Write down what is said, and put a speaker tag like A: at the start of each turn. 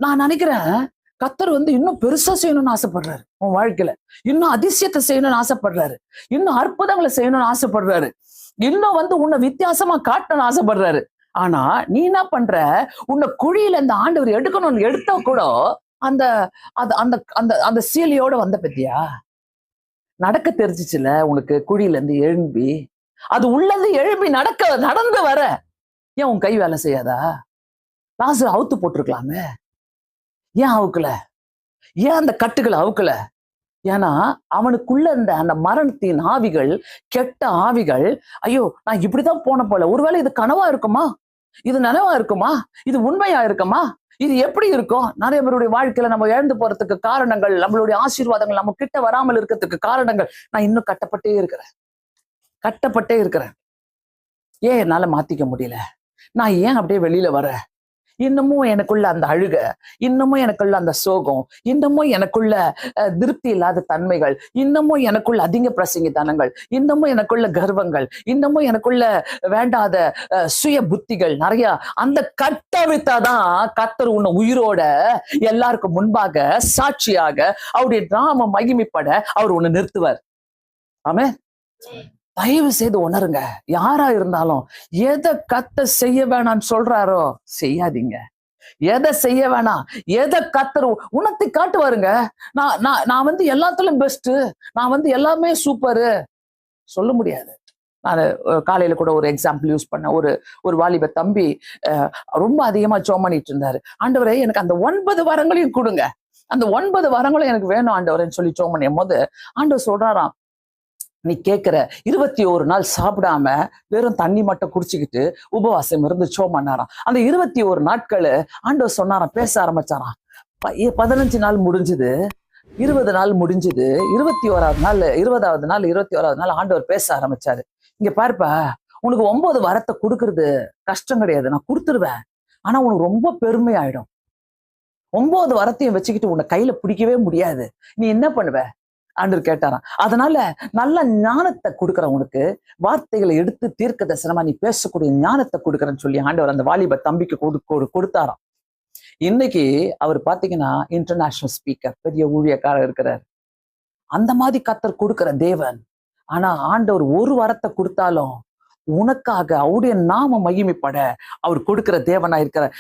A: நான் நினைக்கிறேன் கர்த்தர் இன்னும் பெருசா செய்யணும்னு ஆசைப்படுறாரு உன் வாழ்க்கையில. இன்னும் அதிசயத்தை செய்யணும்னு ஆசைப்படுறாரு. இன்னும் அற்புதங்களை செய்யணும்னு ஆசைப்படுறாரு. இன்னும் உன்னை வித்தியாசமா காட்டணும்னு ஆசைப்படுறாரு. ஆனா நீ என்ன பண்ற? உன்னை குழியில இந்த ஆண்டவர் எடுக்கணும்னு எடுத்தா கூட அந்த அந்த அந்த அந்த அந்த சீலையோட வந்த பத்தியா? நடக்க தெரிஞ்சிச்சுல உனக்கு குழியில இருந்து எழும்பி. அது உள்ளது எழும்பி நடந்து வர ஏன் உன் கை வேலை செய்யாதா? லாசர் அவுத்து போட்டிருக்கலாமே. ஏன் அவுக்கல? ஏன் அந்த கட்டுகளை அவுக்கல? ஏன்னா அவனுக்குள்ள இருந்த அந்த மரணத்தின் ஆவிகள், கெட்ட ஆவிகள், ஐயோ நான் இப்படிதான் போன போல, ஒருவேளை இது கனவா இருக்குமா, இது நனவா இருக்குமா, இது உண்மையா இருக்குமா, இது எப்படி இருக்கும்? நிறைய பேருடைய வாழ்க்கையில நம்ம இழந்து போறதுக்கு காரணங்கள், நம்மளுடைய ஆசீர்வாதங்கள் நம்ம கிட்ட வராமல் இருக்கிறதுக்கு காரணங்கள், நான் இன்னும் கட்டப்பட்டே இருக்கிறேன். ஏன் என்னால மாத்திக்க முடியல? நான் ஏன் அப்படியே வெளியில வரேன்? இன்னமும் எனக்குள்ள அந்த அழுக, இன்னமும் எனக்குள்ள அந்த சோகம், இன்னமும் எனக்குள்ள திருப்தி இல்லாத தன்மைகள், இன்னமும் எனக்குள்ள அதிக பிரசங்கித்தனங்கள், இன்னமும் எனக்குள்ள கர்வங்கள், இன்னமும் எனக்குள்ள வேண்டாத சுய புத்திகள் நிறைய. அந்த கட்டவித்தாதான் கர்த்தர் உன்னை உயிரோட எல்லாருக்கும் முன்பாக சாட்சியாக அவருடைய நாம மகிமைப்பட அவர் உன்னை நிறுத்துவார். ஆமென். தயவு செய்து உணருங்க. யாரா இருந்தாலும் எதை கர்த்தர் செய்ய வேணாம்னு சொல்றாரோ செய்யாதீங்க. எதை செய்ய வேணாம், எதை கர்த்தர் உணர்த்தி காட்டுவாருங்க. நான் எல்லாத்துலயும் பெஸ்ட், நான் எல்லாமே சூப்பரு சொல்ல முடியாது. நான் காலையில கூட ஒரு எக்ஸாம்பிள் யூஸ் பண்ண ஒரு வாலிப தம்பி ரொம்ப அதிகமா ஜெபம் பண்ணிட்டு இருந்தாரு. ஆண்டவரே எனக்கு அந்த 9 வரங்களையும் கொடுங்க, அந்த 9 வரங்களும் எனக்கு வேணும் ஆண்டவரேன்னு சொல்லி ஜெபம் பண்ணும் போது ஆண்டவர் சொல்றாராம், நீ கேட்கிற 21 நாள் சாப்பிடாம வெறும் தண்ணி மட்டும் குடிச்சுக்கிட்டு உபவாசம் இருந்து ஜெபம் பண்ணாராம். அந்த 21 நாட்கள் ஆண்டவர் சொன்னாராம், பேச ஆரம்பிச்சாராம். 15 நாள் முடிஞ்சுது, 20 நாள் முடிஞ்சுது, 21வது நாள் 21வது நாள் ஆண்டவர் பேச ஆரம்பிச்சாரு. இங்க பாருப்பா, உனக்கு 9 வரத்தை கொடுக்கறது கஷ்டம் கிடையாது, நான் கொடுத்துருவேன். ஆனா உனக்கு ரொம்ப பெருமை ஆயிடும். 9 வரத்தையும் வச்சுக்கிட்டு உன்னை கையில பிடிக்கவே முடியாது. நீ என்ன பண்ணுவ? ஆண்டவர் கேட்டாராம். அதனால நல்ல ஞானத்தை கொடுக்குறேன் உனக்கு, வார்த்தைகளை எடுத்து தீர்க்க தரிசனமா நீ பேசக்கூடிய ஞானத்தை கொடுக்குறேன்னு சொல்லி ஆண்டவர் அந்த வாலிப தம்பிக்கு கொடுத்தாராம். இன்னைக்கு அவர் பாத்தீங்கன்னா இன்டர்நேஷனல் ஸ்பீக்கர், பெரிய ஊழியக்காரர் இருக்கிறார். அந்த மாதிரி கர்த்தர் கொடுக்கிற தேவன். ஆனா ஆண்டவர் ஒரு வரத்தை கொடுத்தாலும் உனக்காக அவருடைய நாம மகிமைப்பட அவர் கொடுக்கிற தேவனா இருக்கிறார்.